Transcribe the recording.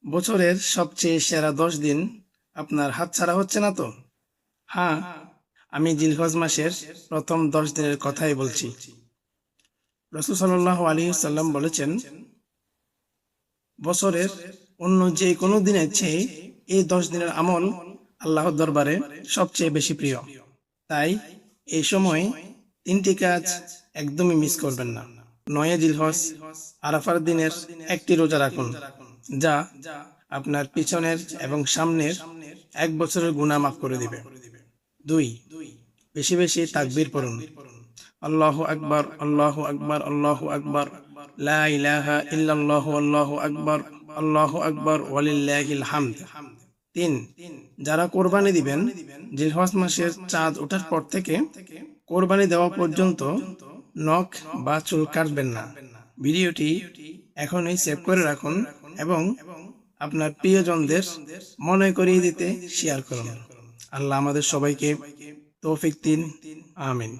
বছরের সবচেয়ে সেরা 10 দিন আপনার হাতছাড়া হচ্ছে না তো? হ্যাঁ, আমি জিলহজ মাসের প্রথম 10 দিনের কথাই বলছি। রাসূল সাল্লাল্লাহু আলাইহি ওয়াসাল্লাম বলেছেন, বছরের অন্য যে কোনো দিনের চেয়ে এই 10 দিনের আমল আল্লাহর দরবারে সবচেয়ে বেশি প্রিয়। তাই এই সময় 3টি কাজ একদমই মিস করবেন না। 9 জিলহজ আরাফার দিনের একটি রোজা রাখুন, যা আপনার পিছনের এবং সামনের 1 বছরের গুনাহ মাফ করে দিবে। 2, বেশি বেশি তাকবীর পড়ুন। আল্লাহু আকবার, আল্লাহু আকবার, আল্লাহু আকবার, লা ইলাহা ইল্লাল্লাহু, আল্লাহু আকবার, আল্লাহু আকবার, ওয়ালিল্লাহিল হামদ। 3, যারা কোরবানি দিবেন, জিলহজ মাসের চাঁদ ওঠার পর থেকে কোরবানি দেওয়া পর্যন্ত নখ বা চুল কাটবেন না। ভিডিওটি এখনই সেভ করে রাখুন এবং আপনার প্রিয়জনদের মনে করিয়ে দিতে শেয়ার করুন। আল্লাহ আমাদের সবাইকে তৌফিক দিন। আমিন।